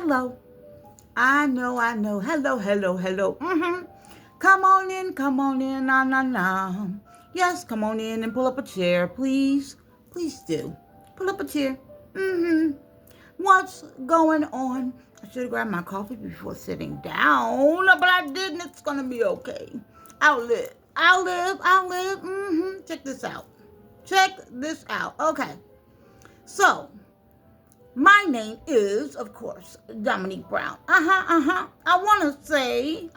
Hello. I know. Hello, hello, hello. Come on in, nah, nah, nah. Yes, come on in and pull up a chair, please. Please do. Pull up a chair. What's going on? I should have grabbed my coffee before sitting down, but I didn't. It's gonna be okay. I'll live. I'll live. Check this out. Check this out. Okay. So, my name is, of course, Dominique Brown. I want to say,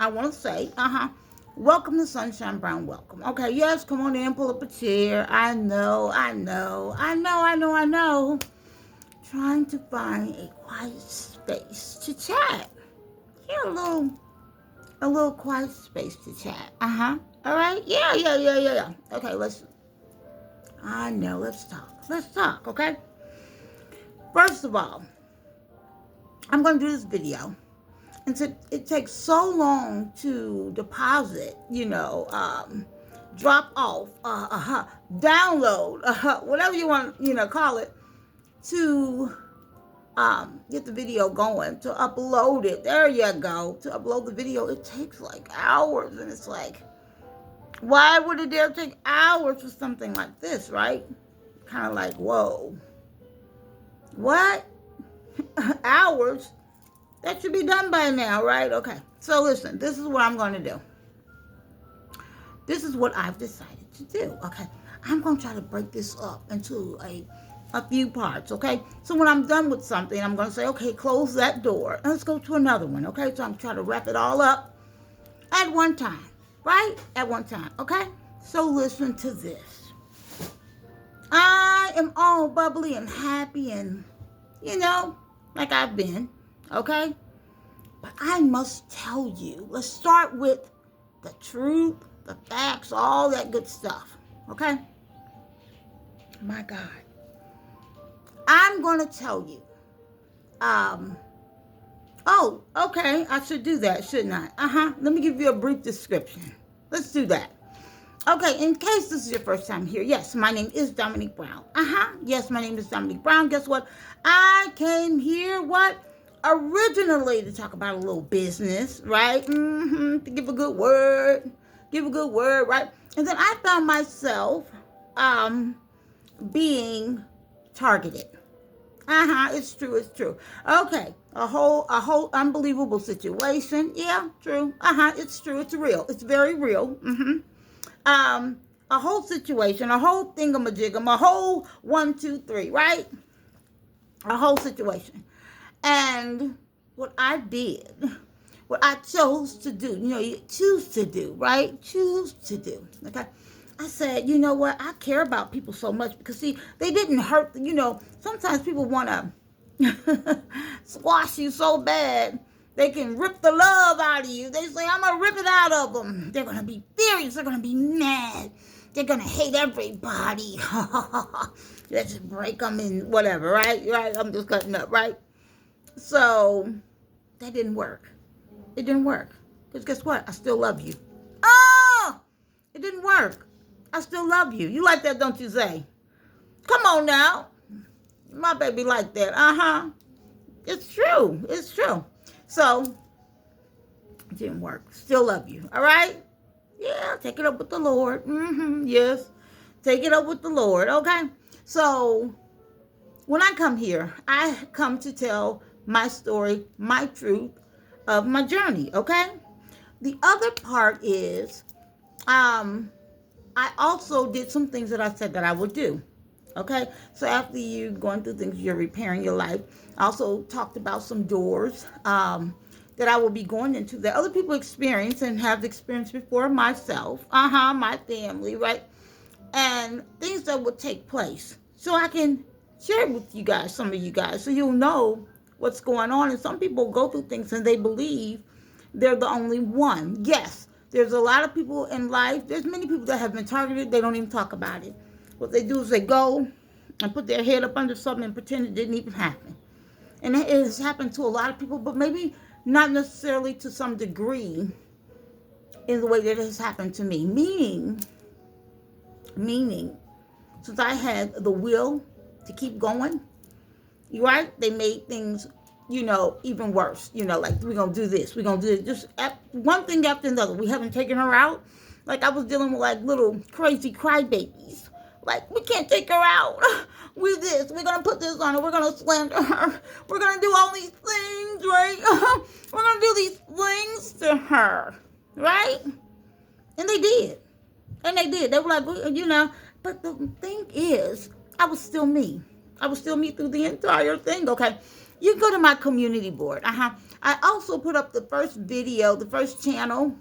welcome to Sunshine Brown. Welcome. Okay, yes, come on in, pull up a chair. I know. Trying to find a quiet space to chat. Here, a little quiet space to chat. All right. Yeah. Okay, let's talk. Okay. First of all, I'm going to do this video. And so it takes so long to deposit, drop off, download, whatever you want, call it, to get the video going, to upload it. There you go. To upload the video, it takes like hours. And it's like, why would it dare take hours for something like this, right? Kind of like, whoa. What? Hours? That should be done by now, right? Okay. So listen, this is what I'm going to do. This is what I've decided to do. Okay. I'm going to try to break this up into a few parts, okay? So when I'm done with something, I'm going to say, okay, close that door. And let's go to another one, okay? So I'm trying to wrap it all up at one time, right? At one time, okay? So listen to this. I am all bubbly and happy and, like I've been, okay? But I must tell you, let's start with the truth, the facts, all that good stuff, okay? My God. I'm going to tell you. Oh, okay, I should do that, shouldn't I? Let me give you a brief description. Let's do that. Okay, in case this is your first time here, yes, my name is Dominique Brown. Yes, my name is Dominique Brown. Guess what? I came here, originally to talk about a little business, right? To give a good word, right? And then I found myself being targeted. It's true. Okay, a whole unbelievable situation. Yeah, true. It's true. It's real. It's very real. A whole situation, a whole thingamajigam, a whole 1, 2, 3, right? A whole situation. And what I chose to do, you choose to do, right? Choose to do, okay? I said, you know what? I care about people so much because, see, they didn't hurt, sometimes people want to squash you so bad. They can rip the love out of you. They say, I'm going to rip it out of them. They're going to be furious. They're going to be mad. They're going to hate everybody. Let's break them in whatever, right? I'm just cutting up, right? So that didn't work. It didn't work. Because guess what? I still love you. Oh, it didn't work. I still love you. You like that, don't you say? Come on now. My baby like that. It's true. So, it didn't work. Still love you. All right? Yeah, take it up with the Lord. Yes. Take it up with the Lord. Okay? So, when I come here, I come to tell my story, my truth of my journey. Okay? The other part is, I also did some things that I said that I would do. Okay? So after you going through things, you're repairing your life. I also talked about some doors that I will be going into that other people experience and have experienced before myself. My family, right? And things that would take place. So I can share with you guys, some of you guys, so you'll know what's going on. And some people go through things and they believe they're the only one. Yes, there's a lot of people in life. There's many people that have been targeted. They don't even talk about it. What they do is they go and put their head up under something and pretend it didn't even happen. And it has happened to a lot of people, but maybe not necessarily to some degree in the way that it has happened to me. Meaning, since I had the will to keep going, right? They made things even worse. Like, we're going to do this. We're going to do this. Just one thing after another. We haven't taken her out. Like, I was dealing with, like, little crazy crybabies. Like, we can't take her out. We're this. We're going to put this on her. We're going to slander her. We're going to do all these things, right? We're going to do these things to her, right? And they did. And they did. They were like, But the thing is, I was still me. I was still me through the entire thing, okay? You go to my community board. I also put up the first video, the first channel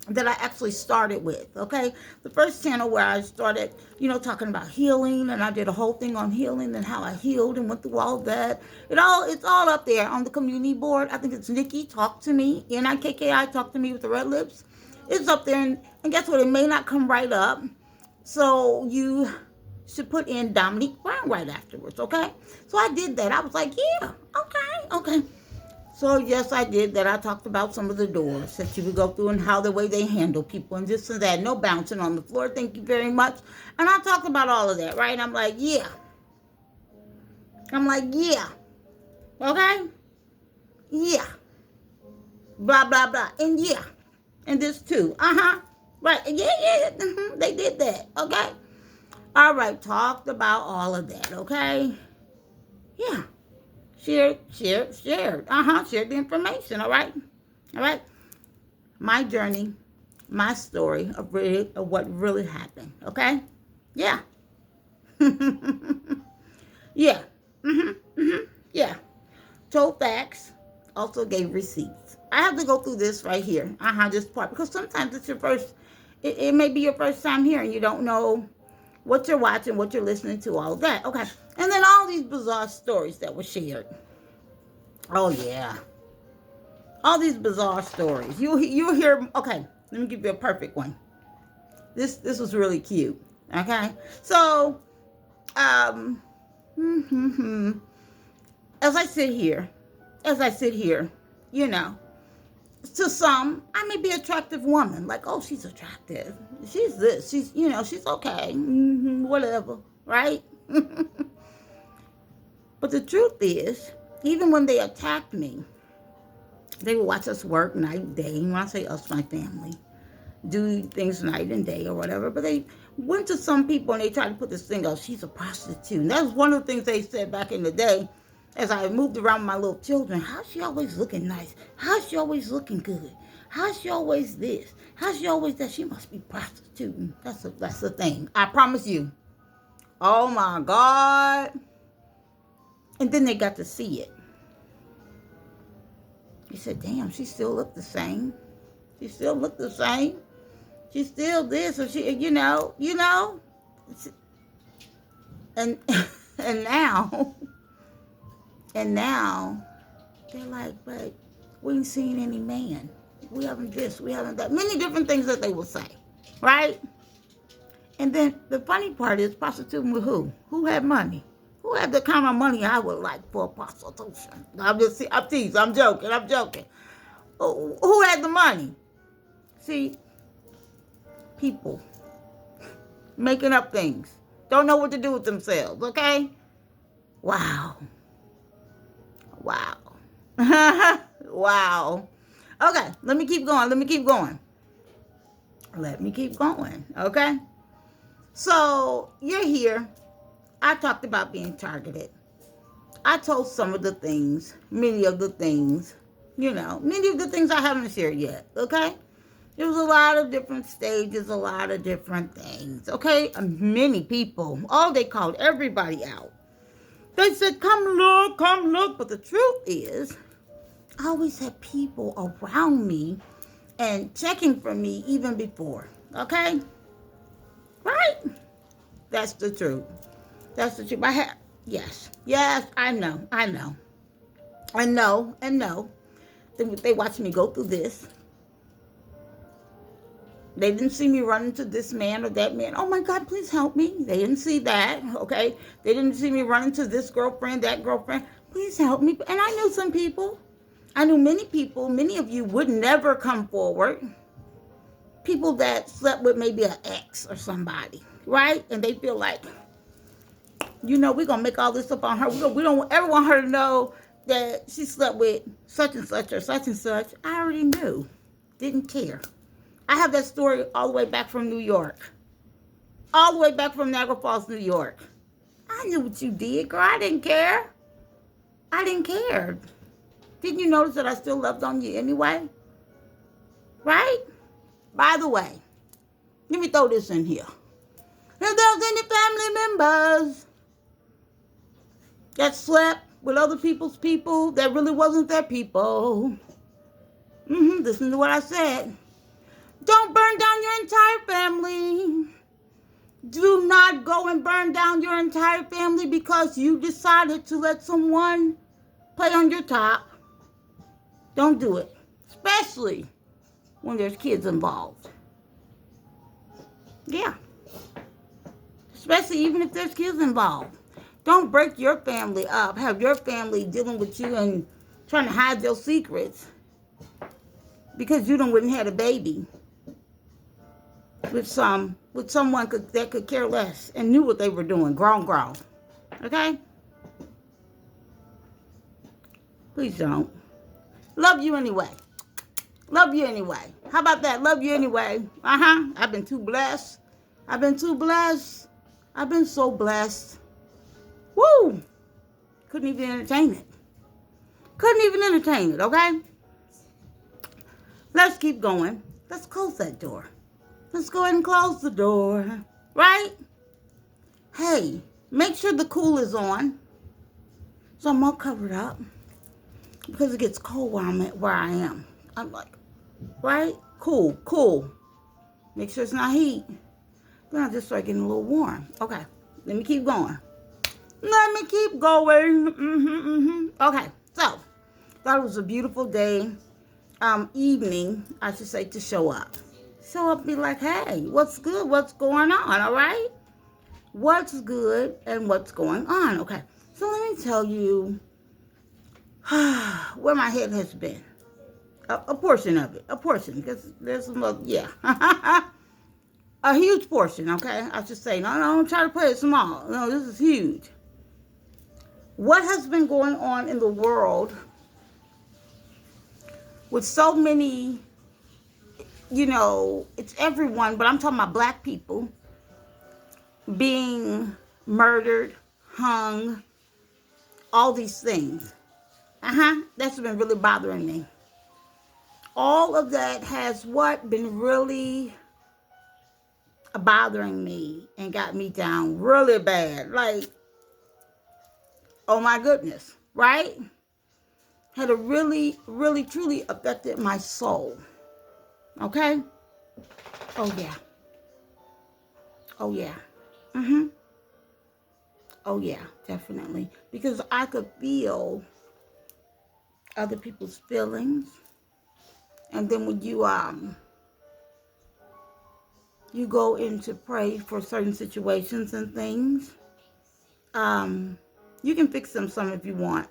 that I actually started with, okay? The first channel where I started, talking about healing, and I did a whole thing on healing and how I healed and went through all that. It's all up there on the community board. I think it's Nikki Talk to Me, Nikki Talk to Me with the red lips. It's up there, and guess what? It may not come right up, so you should put in Dominique Brown right afterwards, okay? So I did that. I was like, yeah, okay. So, yes, I did that. I talked about some of the doors that you would go through and how the way they handle people and this and that. No bouncing on the floor. Thank you very much. And I talked about all of that, right? I'm like, yeah. Okay? Yeah. Blah, blah, blah. And yeah. And this too. Right. Yeah. They did that. Okay? All right. Talked about all of that. Okay? Yeah. Shared. Shared the information, all right? My journey, my story of what really happened, okay? Yeah. Yeah. Yeah. Told facts, also gave receipts. I have to go through this right here, this part, because sometimes it's your first, it may be your first time here, and you don't know what you're watching, what you're listening to, all of that, okay? And then all these bizarre stories that were shared. Oh, yeah. All these bizarre stories. You hear, okay, let me give you a perfect one. This was really cute, okay? So, as I sit here, to some, I may be an attractive woman. Like, oh, she's attractive. She's this. She's, she's okay. Whatever, right? But the truth is, even when they attacked me, they would watch us work night and day. When I say us, my family, do things night and day or whatever. But they went to some people and they tried to put this thing out, she's a prostitute. And that was one of the things they said back in the day as I moved around with my little children. How's she always looking nice? How's she always looking good? How's she always this? How's she always that? She must be prostituting. That's the thing. I promise you. Oh, my God. And then they got to see it. He said, damn, she still looked the same. She still looked the same. She's still this, or she, And now, they're like, but we ain't seen any man. We haven't this, we haven't that. Many different things that they will say, right? And then the funny part is prostituting with who? Who had money? Who had the kind of money I would like for prostitution? I'm teasing. I'm joking. Who had the money? See, people making up things. Don't know what to do with themselves, okay? Wow. Wow. Okay, let me keep going. Okay? So, you're here. I talked about being targeted. I told some of the things, many of the things I haven't shared yet, okay? There was a lot of different stages, a lot of different things, okay? Many people, they called everybody out. They said, come look. But the truth is, I always had people around me and checking for me even before, okay? Right? That's the truth. Yes, I know. They watched me go through this. They didn't see me run into this man or that man. Oh my God, please help me. They didn't see that, okay? They didn't see me run into this girlfriend, that girlfriend. Please help me. And I knew some people. I knew many people. Many of you would never come forward. People that slept with maybe an ex or somebody, right? And they feel like, we're going to make all this up on her. We don't ever want her to know that she slept with such and such or such and such, I already knew. Didn't care. I have that story all the way back from New York. All the way back from Niagara Falls, New York. I knew what you did, girl. I didn't care. I didn't care. Didn't you notice that I still loved on you anyway? Right? By the way, let me throw this in here. If there's any family members that slept with other people's people that really wasn't their people, listen to what I said. Don't burn down your entire family. Do not go and burn down your entire family because you decided to let someone play on your top. Don't do it, especially when there's kids involved. Yeah. Especially even if there's kids involved. Don't break your family up. Have your family dealing with you and trying to hide your secrets because you done wouldn't had a baby with someone that could care less and knew what they were doing. Grown. Okay? Please don't. Love you anyway. Love you anyway. How about that? Love you anyway. I've been too blessed. I've been so blessed. Woo! Couldn't even entertain it. Okay? Let's keep going. Let's close that door. Let's go ahead and close the door. Right? Hey, make sure the cool is on. So I'm all covered up. Because it gets cold where I am. I'm like, right? Cool. Make sure it's not heat. Then I just start getting a little warm. Okay, let me keep going. Okay, so thought it was a beautiful day, evening, I should say, to show up. Show up and be like, hey, what's good? What's going on? All right? What's good and what's going on? Okay, so let me tell you where my head has been. A portion of it. A portion. Because there's some other, yeah. A huge portion, okay? I should say. No, don't try to play it small. No, this is huge. What has been going on in the world with so many, it's everyone, but I'm talking about black people being murdered, hung, all these things. That's been really bothering me. All of that has been really bothering me and got me down really bad. Like, oh my goodness, right? Had a really, really, truly affected my soul. Okay? Oh yeah. Oh yeah. Oh yeah, definitely. Because I could feel other people's feelings. And then when you go in to pray for certain situations and things, you can fix them some if you want.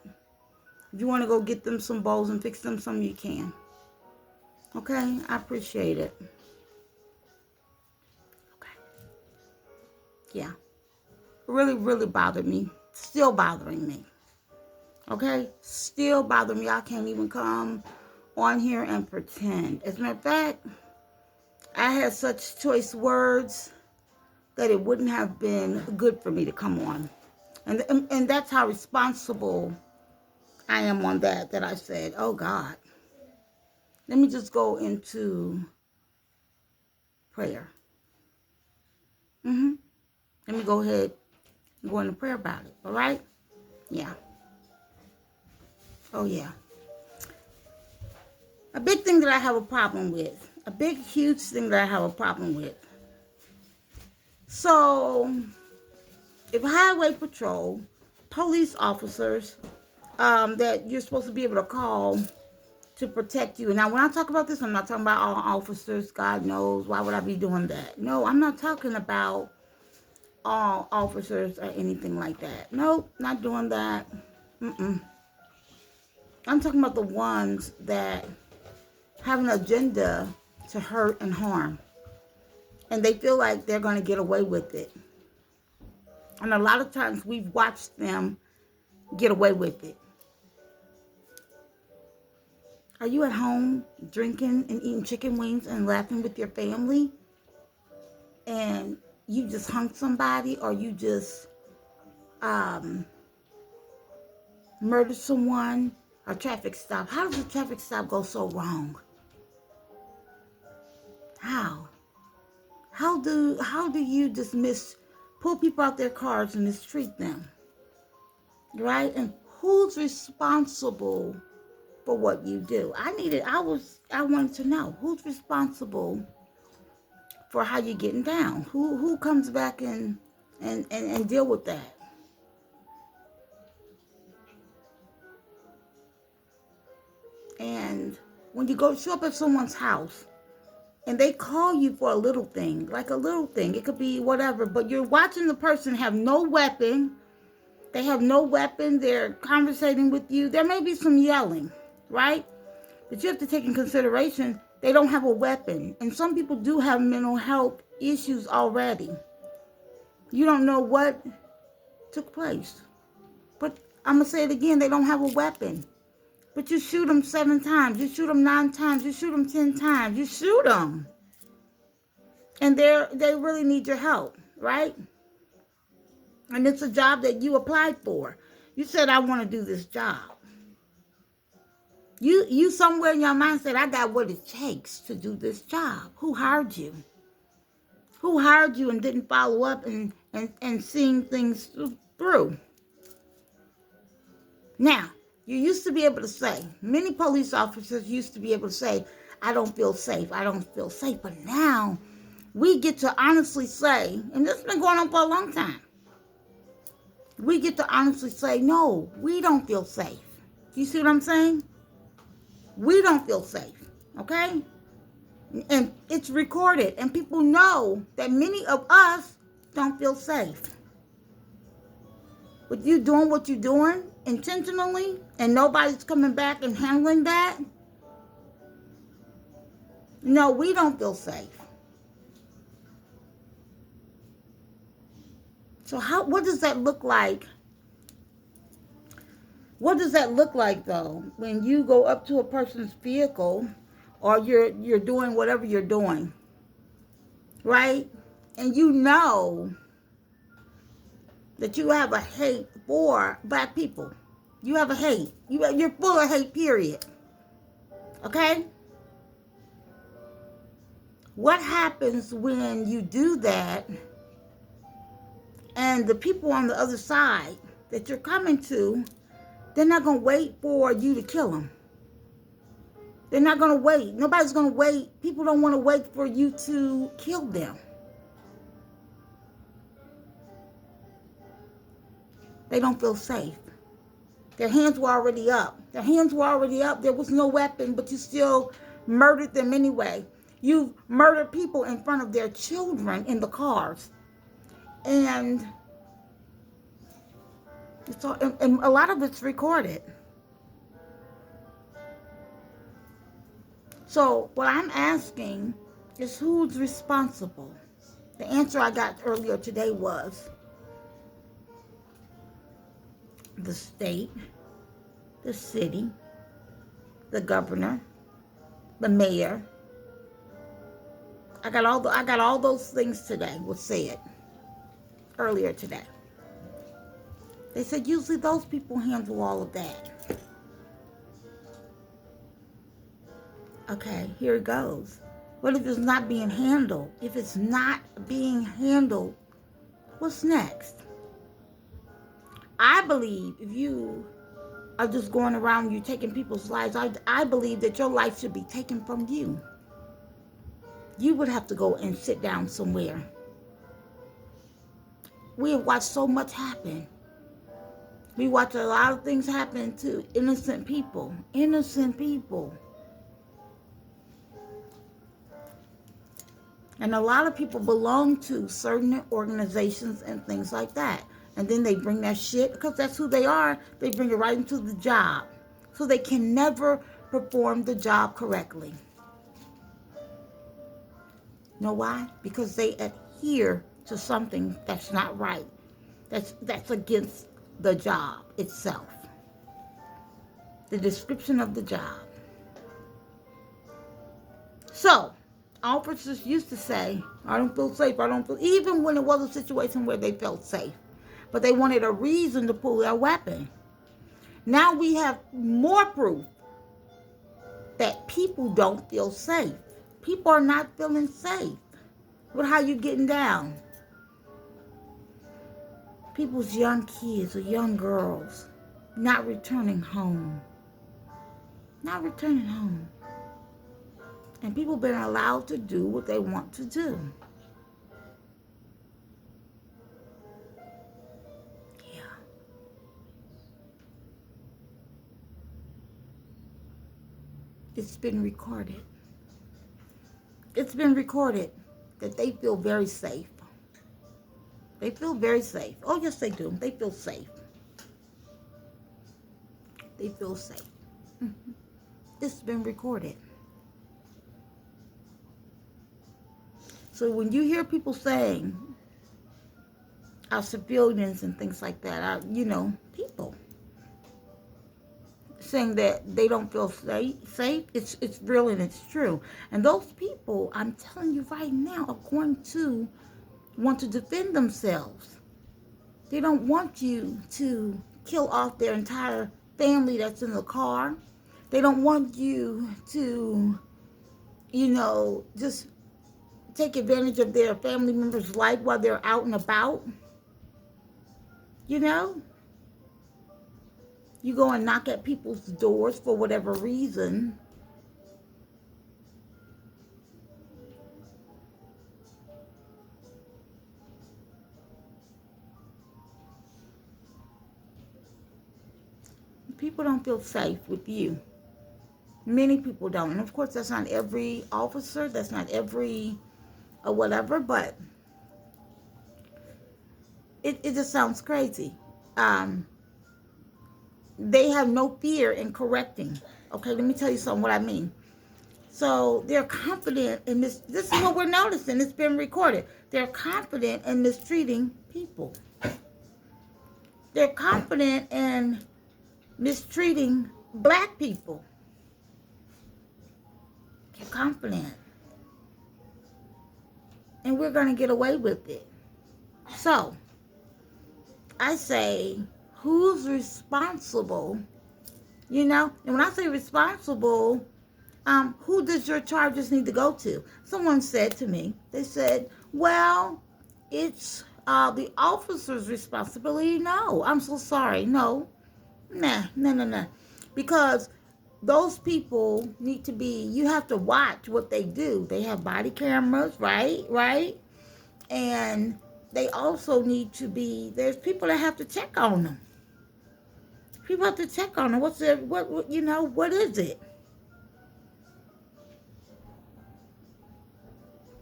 If you want to go get them some bowls and fix them some, you can. Okay? I appreciate it. Okay. Yeah. Really, really bothered me. Still bothering me. Okay? Still bothering me. I can't even come on here and pretend. As a matter of fact, I had such choice words that it wouldn't have been good for me to come on. And that's how responsible I am on that I said, oh God, let me just go into prayer. Let me go ahead and go into prayer about it, all right? Yeah. Oh yeah. A big thing that I have a problem with. A big, huge thing that I have a problem with. So, if Highway Patrol, police officers, that you're supposed to be able to call to protect you. Now, when I talk about this, I'm not talking about all officers. God knows. Why would I be doing that? No, I'm not talking about all officers or anything like that. Nope, not doing that. I'm talking about the ones that have an agenda to hurt and harm. And they feel like they're going to get away with it. And a lot of times we've watched them get away with it. Are you at home drinking and eating chicken wings and laughing with your family? And you just hung somebody, or you just murdered someone? A traffic stop. How does a traffic stop go so wrong? How? How do you pull people out their cars and mistreat them? Right? And who's responsible for what you do? I wanted to know who's responsible for how you're getting down. Who comes back and deal with that? And when you go show up at someone's house and they call you for a little thing, like a little thing, it could be whatever, but you're watching the person have no weapon. They have no weapon. They're conversating with you. There may be some yelling, right? But you have to take in consideration they don't have a weapon. And some people do have mental health issues already. You don't know what took place. But I'm going to say it again, they don't have a weapon. But you shoot them 7 times. You shoot them 9 times. You shoot them 10 times. You shoot them. And they really need your help, right? And it's a job that you applied for. You said, I want to do this job. You somewhere in your mind said, I got what it takes to do this job. Who hired you? Who hired you and didn't follow up and seeing things through? Now, you used to be able to say, many police officers used to be able to say, I don't feel safe. I don't feel safe. But now we get to honestly say, and this has been going on for a long time, we get to honestly say, no, we don't feel safe. You see what I'm saying? We don't feel safe, okay? And it's recorded, and people know that many of us don't feel safe. But you doing what you're doing intentionally, and nobody's coming back and handling that, no, we don't feel safe. So what does that look like? What does that look like, though, when you go up to a person's vehicle or you're doing whatever you're doing, right? And you know that you have a hate for black people. You have a hate. You're full of hate, period. Okay? What happens when you do that and the people on the other side that you're coming to, they're not going to wait for you to kill them. They're not going to wait. Nobody's going to wait. People don't want to wait for you to kill them. They don't feel safe. Their hands were already up. Their hands were already up. There was no weapon, but you still murdered them anyway. You murdered people in front of their children in the cars. And a lot of it's recorded. So what I'm asking is, who's responsible? The answer I got earlier today was the state, the city, the governor, the mayor. I got all those things today was said earlier today. They said usually those people handle all of that. Okay, here it goes. What if it's not being handled? If it's not being handled, what's next? I believe if you are just going around, you taking people's lives, I believe that your life should be taken from you. You would have to go and sit down somewhere. We have watched so much happen. We watch a lot of things happen to innocent people. Innocent people. And a lot of people belong to certain organizations and things like that. And then they bring that shit, because that's who they are, they bring it right into the job. So they can never perform the job correctly. You know why? Because they adhere to something that's not right. That's against the job itself. The description of the job. So, officers used to say, I don't feel safe, I don't feel, even when it was a situation where they felt safe. But they wanted a reason to pull their weapon. Now we have more proof that people don't feel safe. People are not feeling safe with how you getting down. People's young kids or young girls not returning home. Not returning home. And people been allowed to do what they want to do. Yeah. It's been recorded. It's been recorded that they feel very safe. They feel very safe. Oh, yes, they do. They feel safe. They feel safe. Mm-hmm. It's been recorded. So when you hear people saying our civilians and things like that, people saying that they don't feel safe, it's real and it's true. And those people, I'm telling you right now, are going to want to defend themselves. They don't want you to kill off their entire family that's in the car. They don't want you to, just take advantage of their family members' life while they're out and about. You go and knock at people's doors for whatever reason. People don't feel safe with you. Many people don't. And of course, that's not every officer. That's not every whatever. But it just sounds crazy. They have no fear in correcting. Okay, let me tell you something what I mean. So they're confident in this. This is what we're noticing. It's been recorded. They're confident in mistreating people. They're confident in mistreating black people. They're confident. And we're going to get away with it. So, I say, who's responsible? And when I say responsible, who does your charges need to go to? Someone said to me, they said, well, it's the officer's responsibility. No, I'm so sorry. No. Nah. Because those people need to be, you have to watch what they do. They have body cameras, right? And they also need to be, there's people that have to check on them. People have to check on them. What is it?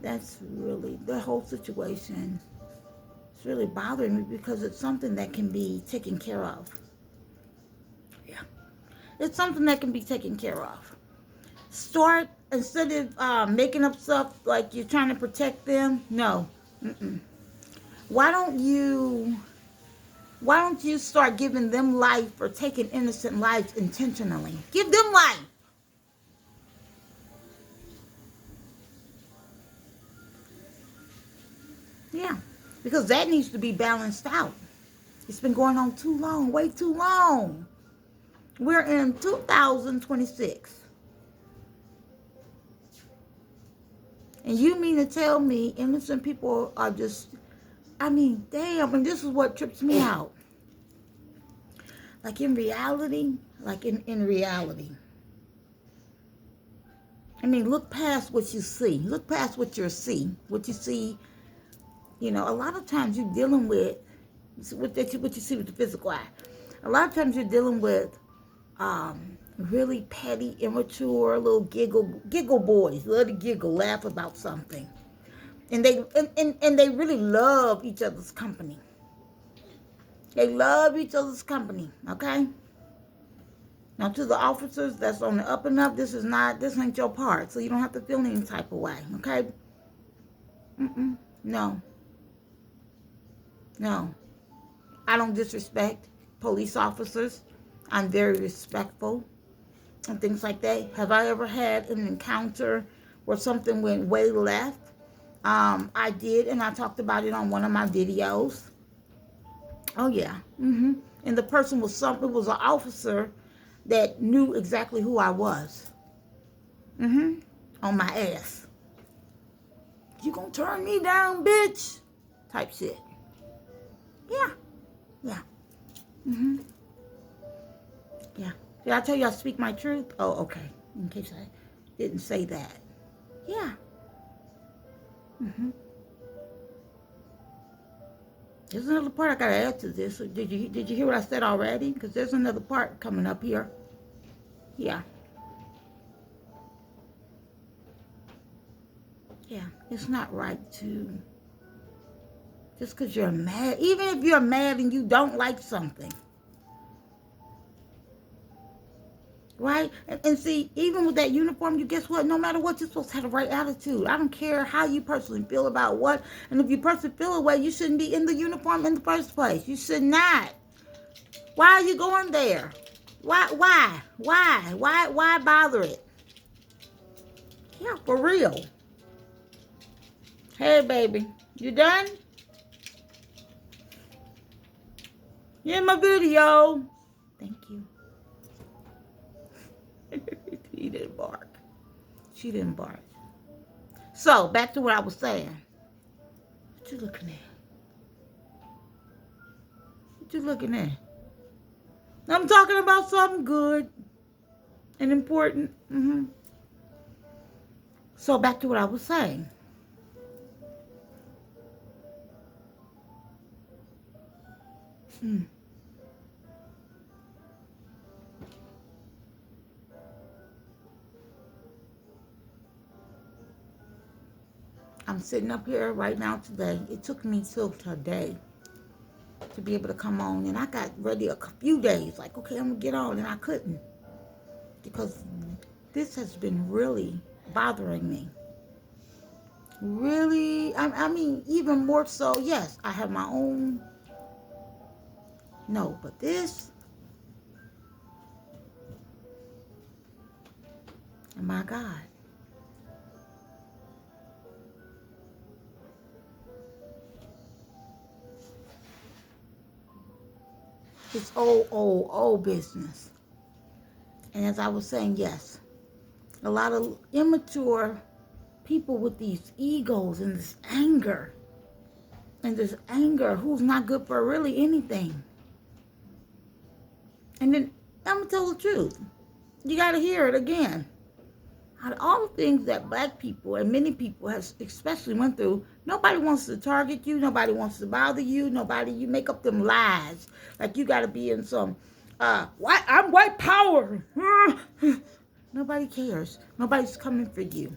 That's really, the whole situation is really bothering me because it's something that can be taken care of. Yeah. It's something that can be taken care of. Start, instead of making up stuff like you're trying to protect them, no. Why don't you start giving them life for taking innocent lives intentionally? Give them life. Yeah, because that needs to be balanced out. It's been going on too long, way too long. We're in 2026. And you mean to tell me innocent people are just, damn, and this is what trips me out. Like in reality, look past what you see. Look past what you see. What you see, a lot of times you're dealing with what you see with the physical eye. A lot of times you're dealing with really petty, immature, little giggle boys. Love to giggle, laugh about something. And they really love each other's company. They love each other's company, okay? Now, to the officers that's on the up and up, this ain't your part, so you don't have to feel any type of way, okay? No. I don't disrespect police officers. I'm very respectful and things like that. Have I ever had an encounter where something went way left. I did, and I talked about it on one of my videos. Oh yeah. And the person was it was an officer that knew exactly who I was. On my ass. You gonna turn me down, bitch? Type shit. Yeah. Yeah. Yeah. Did I tell you I speak my truth? Oh, okay. In case I didn't say that. Yeah. There's another part I gotta add to this. So did you hear what I said already? Because there's another part coming up here. Yeah. Yeah. It's not right to just because you're mad. Even if you're mad and you don't like something. Right? And see, even with that uniform, you guess what? No matter what, you're supposed to have the right attitude. I don't care how you personally feel about what. And if you personally feel a way, you shouldn't be in the uniform in the first place. You should not. Why are you going there? Why bother it? Yeah, for real. Hey, baby. You done? You in my video. Thank you. He didn't bark. She didn't bark. So, back to what I was saying. What you looking at? What you looking at? I'm talking about something good and important. So, back to what I was saying. I'm sitting up here right now today. It took me till today to be able to come on. And I got ready a few days. Like, okay, I'm going to get on. And I couldn't. Because this has been really bothering me. Really. I mean, even more so. Yes, I have my own. No, but this. My God. It's old business. And as I was saying, yes, a lot of immature people with these egos and this anger. And this anger who's not good for really anything. And then, I'm going to tell the truth. You got to hear it again. Out of all the things that black people and many people have especially went through, nobody wants to target you. Nobody wants to bother you. You make up them lies. Like you got to be in some, I'm white power. Nobody cares. Nobody's coming for you.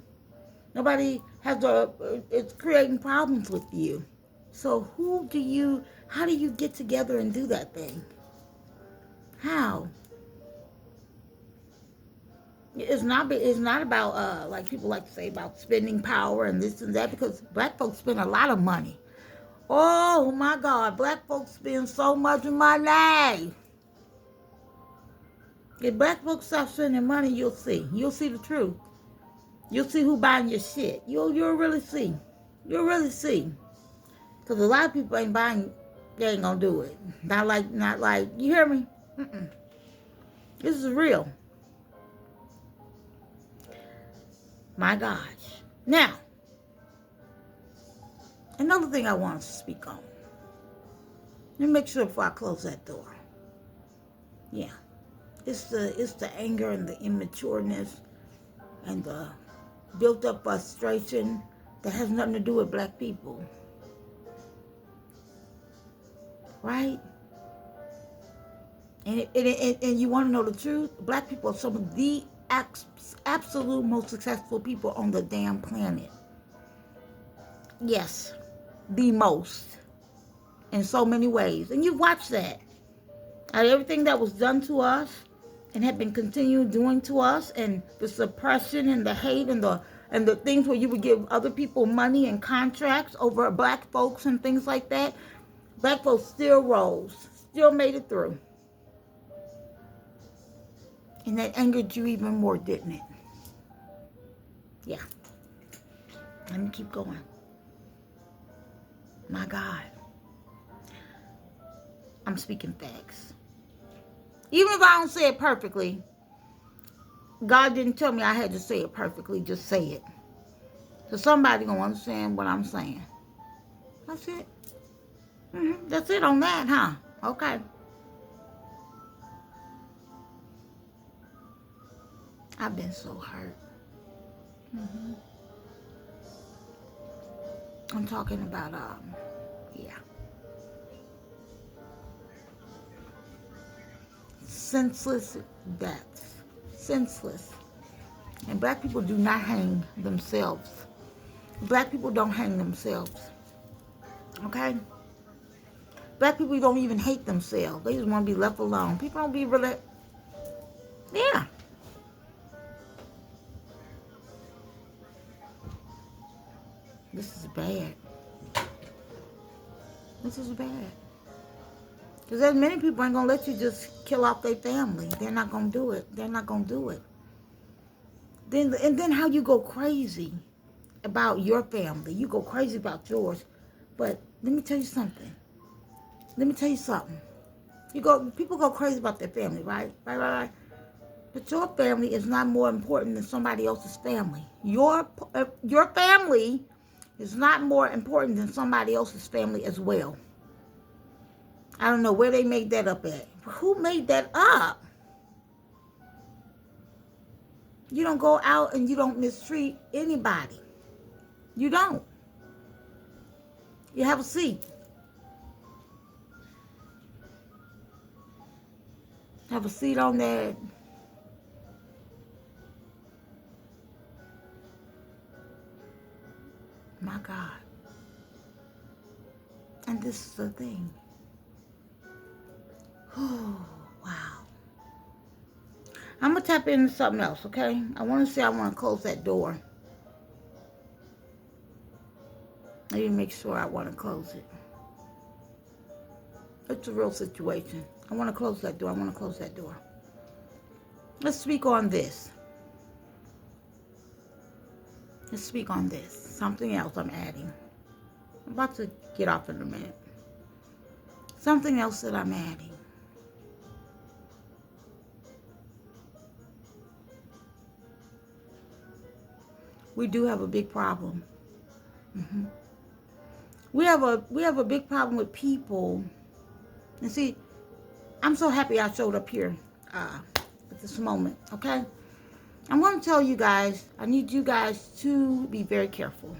Nobody it's creating problems with you. So how do you get together and do that thing? How? It's not about like people like to say about spending power and this and that, because black folks spend a lot of money. Oh my God, black folks spend so much money. If black folks stop spending money, you'll see. You'll see the truth. You'll see who buying your shit. You'll really see. You'll really see. Because a lot of people ain't buying, they ain't gonna do it. Not like, you hear me? This is real. My gosh. Now, another thing I want to speak on. Let me make sure before I close that door. Yeah. It's the anger and the immatureness and the built up frustration that has nothing to do with black people. Right? And you want to know the truth? Black people are some of the absolute most successful people on the damn planet. Yes, the most. In so many ways. And you've watched that. Out of everything that was done to us and had been continued doing to us, and the suppression and the hate and the things where you would give other people money and contracts over black folks and things like that, black folks still rose, still made it through. And that angered you even more, didn't it? Yeah. Let me keep going. My God. I'm speaking facts. Even if I don't say it perfectly, God didn't tell me I had to say it perfectly. Just say it. So somebody gonna understand what I'm saying. That's it. That's it on that, huh? Okay. I've been so hurt. I'm talking about, yeah. Senseless deaths. Senseless. And black people do not hang themselves. Black people don't hang themselves. Okay? Black people don't even hate themselves. They just want to be left alone. People don't be really... Yeah. This is bad. This is bad. Because there's many people ain't going to let you just kill off their family. They're not going to do it. They're not going to do it. Then how you go crazy about your family. You go crazy about yours. But let me tell you something. People go crazy about their family, right? Right. But your family is not more important than somebody else's family. Your family is not more important than somebody else's family as well. I don't know where they made that up at. Who made that up? You don't go out and you don't mistreat anybody. You don't. You have a seat. Have a seat on that. My God. And this is the thing. Oh, wow. I'm going to tap into something else, okay? I want to close that door. I need to make sure I want to close it. It's a real situation. I want to close that door. Let's speak on this. Something else I'm adding. I'm about to get off in a minute. Something else that I'm adding. We do have a big problem. We have a big problem with people. And see, I'm so happy I showed up here at this moment, okay? I'm going to tell you guys, I need you guys to be very careful.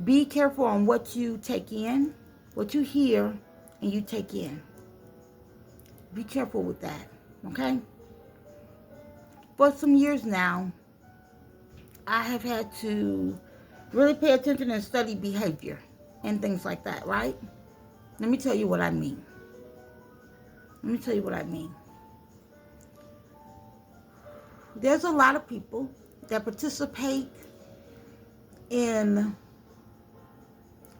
Be careful on what you take in, what you hear, and you take in. Be careful with that, okay? For some years now, I have had to really pay attention and study behavior and things like that, right? Let me tell you what I mean. There's a lot of people that participate in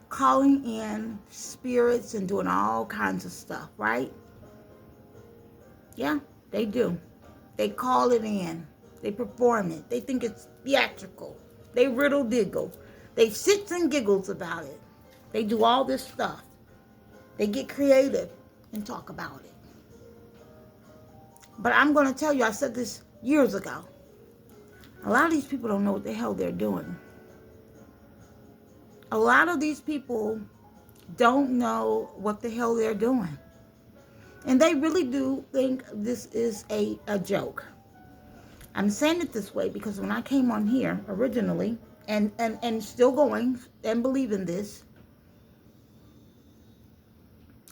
calling in spirits and doing all kinds of stuff, right? Yeah, they do. They call it in. They perform it. They think it's theatrical. They riddle diggle. They sits and giggles about it. They do all this stuff. They get creative and talk about it. But I'm going to tell you, I said this years ago. A lot of these people don't know what the hell they're doing. A lot of these people don't know what the hell they're doing. And they really do think this is a joke. I'm saying it this way because when I came on here originally, and still going and believing this,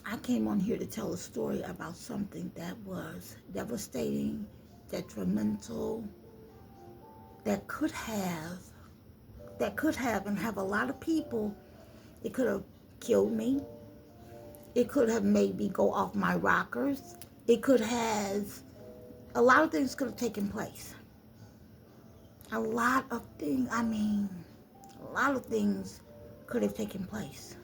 I came on here to tell a story about something that was devastating, detrimental, that could have and have a lot of people. It could have killed me. It could have made me go off my rockers. It could have, a lot of things could have taken place. A lot of things could have taken place.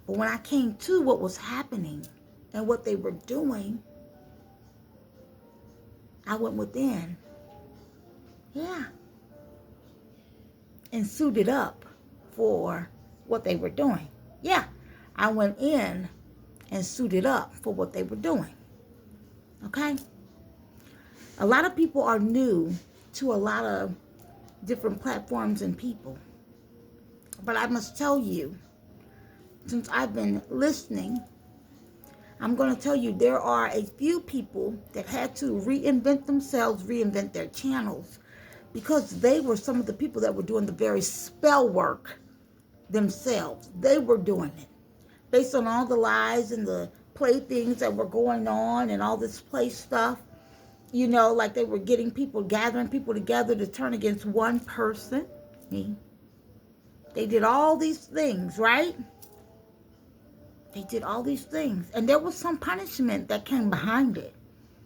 But when I came to what was happening and what they were doing, I went within. Yeah. and suited up for what they were doing. Yeah, I went in and suited up for what they were doing. Okay? A lot of people are new to a lot of different platforms and people. But I must tell you, since I've been listening, I'm going to tell you there are a few people that had to reinvent themselves, reinvent their channels, because they were some of the people that were doing the very spell work themselves. They were doing it based on all the lies and the playthings that were going on and all this play stuff. You know, like they were getting people, gathering people together to turn against one person, me. They did all these things, right? They did all these things. And there was some punishment that came behind it.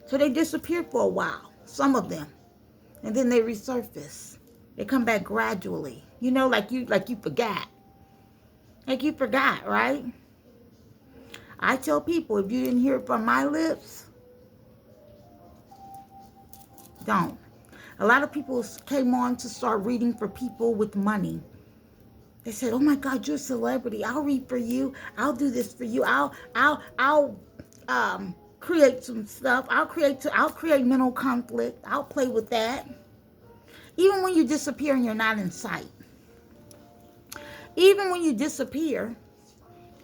So they disappeared for a while, some of them. And then they resurface. They come back gradually. You know, like you forgot. Like you forgot, right? I tell people, if you didn't hear it from my lips, don't. A lot of people came on to start reading for people with money. They said, "Oh my God, you're a celebrity. I'll read for you. I'll do this for you. I'll create some stuff. I'll create mental conflict. I'll play with that." Even when you disappear and you're not in sight. Even when you disappear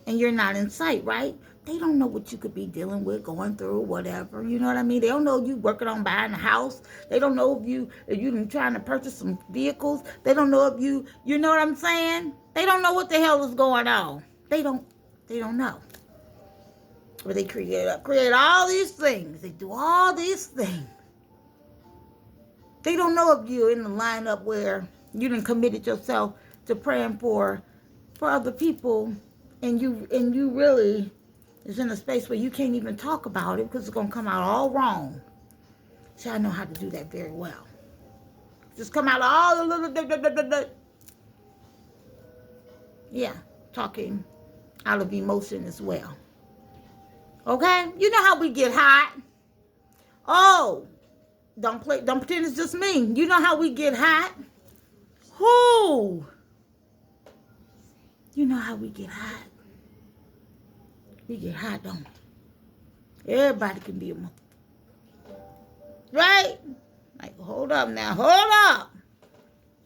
and you're not in sight, right? They don't know what you could be dealing with, going through, whatever. You know what I mean? They don't know you working on buying a house. They don't know if you trying to purchase some vehicles. They don't know if you know what I'm saying? They don't know what the hell is going on. They don't know. But they create all these things. They do all these things. They don't know if you're in the lineup where you done committed yourself to praying for other people, and you really is in a space where you can't even talk about it because it's going to come out all wrong. See, I know how to do that very well. Just come out all, yeah, talking out of emotion as well. Okay? You know how we get hot. Oh, don't pretend it's just me. You know how we get hot? Who? You know how we get hot. We get hot, don't we? Everybody can be a mother. Right? Like, hold up now. Hold up.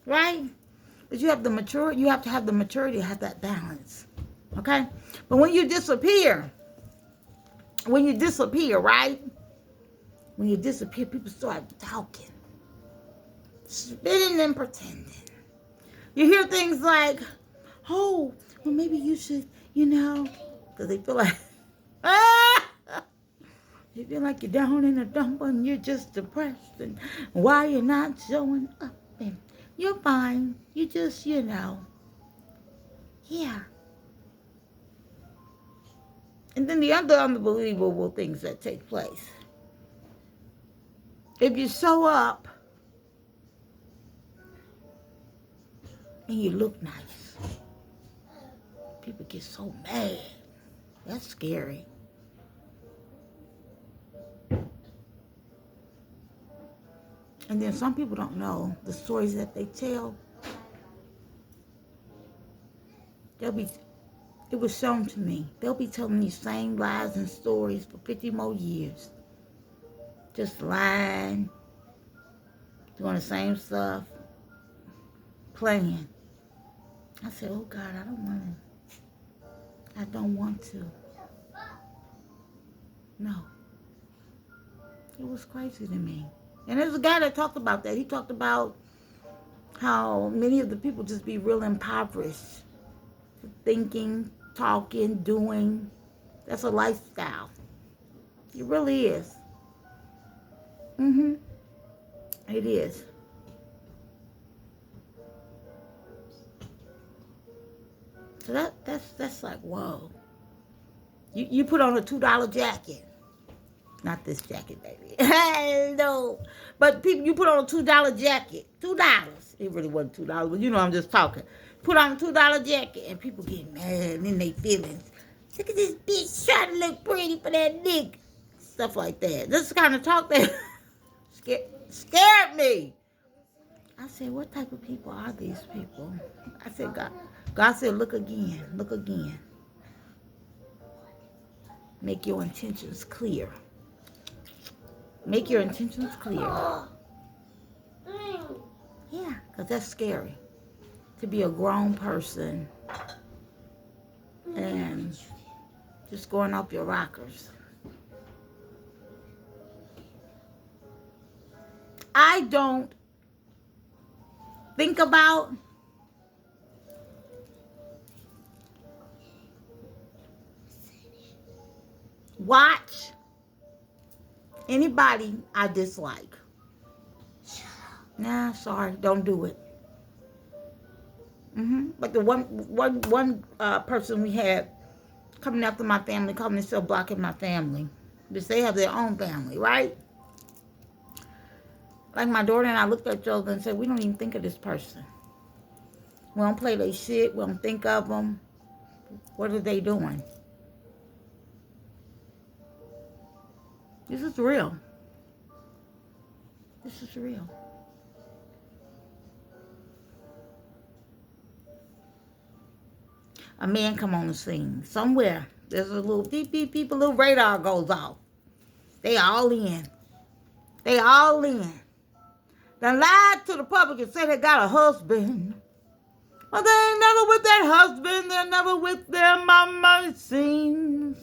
Right? But you have to have the maturity to have that balance. Okay? But when you disappear, right? When you disappear, people start talking. Spinning and pretending. You hear things like, "Oh, well, maybe you should, because they feel like, you feel like you're down in a dump and you're just depressed, and why you're not showing up, and you're fine. You just, yeah. And then the other unbelievable things that take place. If you show up and you look nice, people get so mad. That's scary. And then some people don't know the stories that they tell. It was shown to me. They'll be telling these same lies and stories for 50 more years. Just lying, doing the same stuff, playing. I said, "Oh God, I don't want to. No." It was crazy to me. And there's a guy that talked about that. He talked about how many of the people just be real impoverished. Thinking, talking, doing. That's a lifestyle. It really is. It is. So that's like, whoa. You put on a $2 jacket. Not this jacket, baby. No. But people, you put on a $2 jacket. $2. It really wasn't $2, but I'm just talking. Put on a $2 jacket and people get mad in their feelings. Look at this bitch trying to look pretty for that nigga. Stuff like that. This is the kind of talk that scared me. I said, what type of people are these people? I said, God said, look again, look again. Make your intentions clear. Make your intentions clear. Yeah, because that's scary. To be a grown person and just going off your rockers. I don't think about watch anybody I dislike. Nah, sorry, don't do it. But the one person we had coming after my family, coming and still blocking my family, because they have their own family, right? Like my daughter and I looked at each other and said, we don't even think of this person. We don't play their shit. We don't think of them. What are they doing? This is real. This is real. A man come on the scene. Somewhere, there's a little beep, beep, beep, a little radar goes off. They all in. They all in. They lied to the public and say they got a husband. But they ain't never with their husband. They're never with their mama, it seems.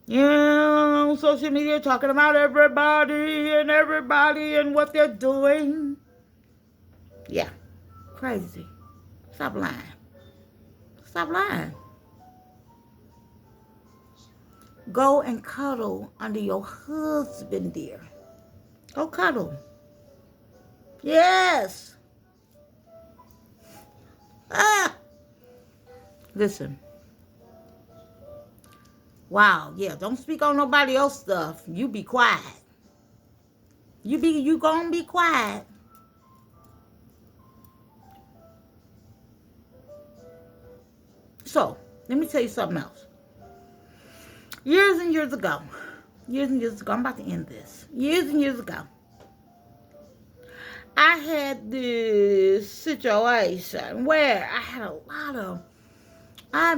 Yeah, on social media talking about everybody and what they're doing. Yeah, crazy. Stop lying. Stop lying. Go and cuddle under your husband, dear. Go cuddle. Yes. Listen. Wow, yeah, don't speak on nobody else's stuff. You be quiet. You gonna be quiet. So, let me tell you something else. Years and years ago, I'm about to end this. Years and years ago, I had this situation where I had a lot of,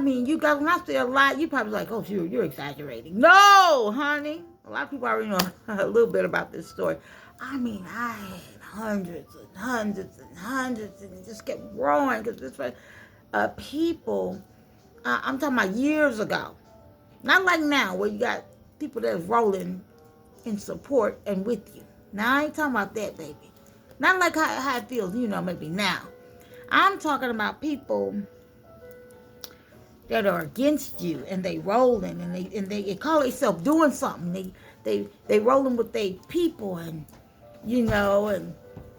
you guys, when I say a lot, you probably like, oh, you're exaggerating. No, honey. A lot of people already know a little bit about this story. I had hundreds and hundreds and hundreds, and it just kept growing because this was people, I'm talking about years ago. Not like now where you got people that's rolling in support and with you. Now, I ain't talking about that, baby. Not like how it feels, maybe now. I'm talking about people that are against you and they rolling and they call themselves doing something. They rolling with their people and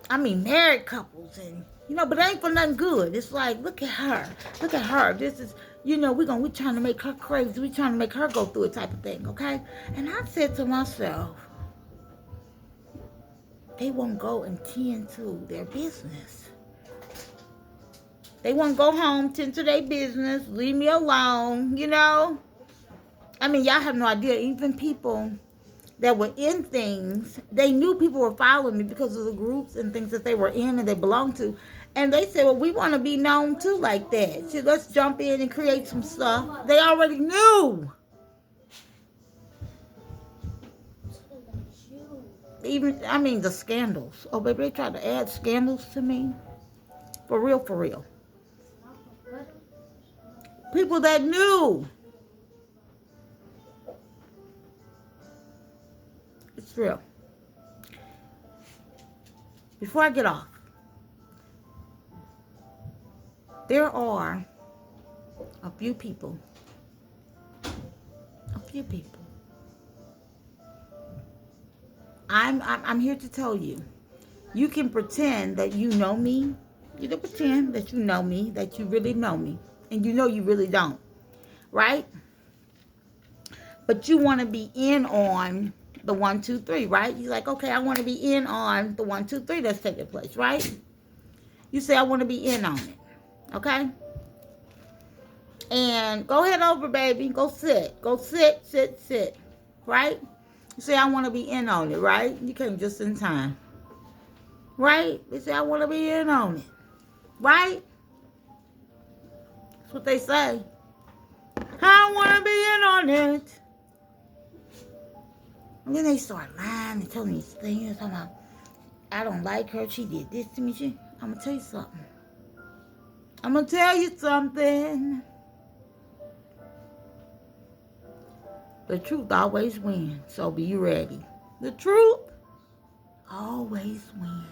married couples and but it ain't for nothing good. It's like, look at her. This is we're trying to make her crazy. We're trying to make her go through a type of thing, okay? And I said to myself, they won't go and tend to their business. They won't go home, tend to their business, leave me alone, y'all have no idea. Even people that were in things, they knew people were following me because of the groups and things that they were in and they belonged to. And they said, well, we want to be known too like that. So let's jump in and create some stuff. They already knew. Even, the scandals. Oh, baby, they tried to add scandals to me. For real, for real. People that knew. It's real. Before I get off, there are a few people. I'm here to tell you. You can pretend that you know me. You can pretend that you know me, that you really know me, and you really don't, right? But you want to be in on the 1, 2, 3, right? You're like, okay, I want to be in on the 1, 2, 3 that's taking place, right? You say, I want to be in on it, okay? And go head over, baby. Go sit, right? You say, I want to be in on it, right? You came just in time. Right? They say, I want to be in on it. Right? That's what they say. I want to be in on it. And then they start lying and telling these things. Talking about, I don't like her. She did this to me. I'm going to tell you something. I'm going to tell you something. The truth always wins. So be ready. The truth always wins.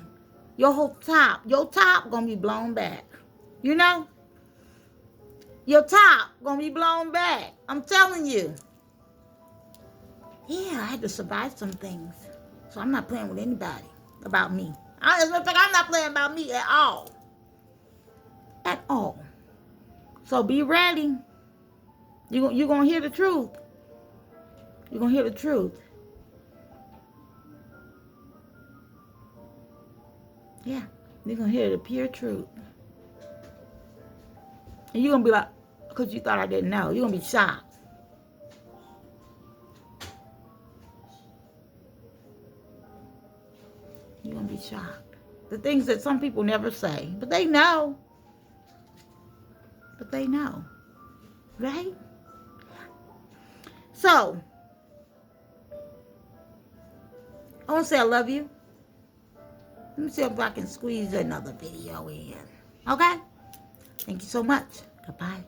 Your top going to be blown back. You know? Your top going to be blown back. I'm telling you. Yeah, I had to survive some things. So I'm not playing with anybody about me. I'm not playing about me at all. At all. So be ready. You're going to hear the truth. You're going to hear the truth. Yeah. You're going to hear the pure truth. And you're going to be like, because you thought I didn't know. You're going to be shocked. You're going to be shocked. The things that some people never say. But they know. But they know. Right? So, I want to say I love you. Let me see if I can squeeze another video in. Okay? Thank you so much. Goodbye.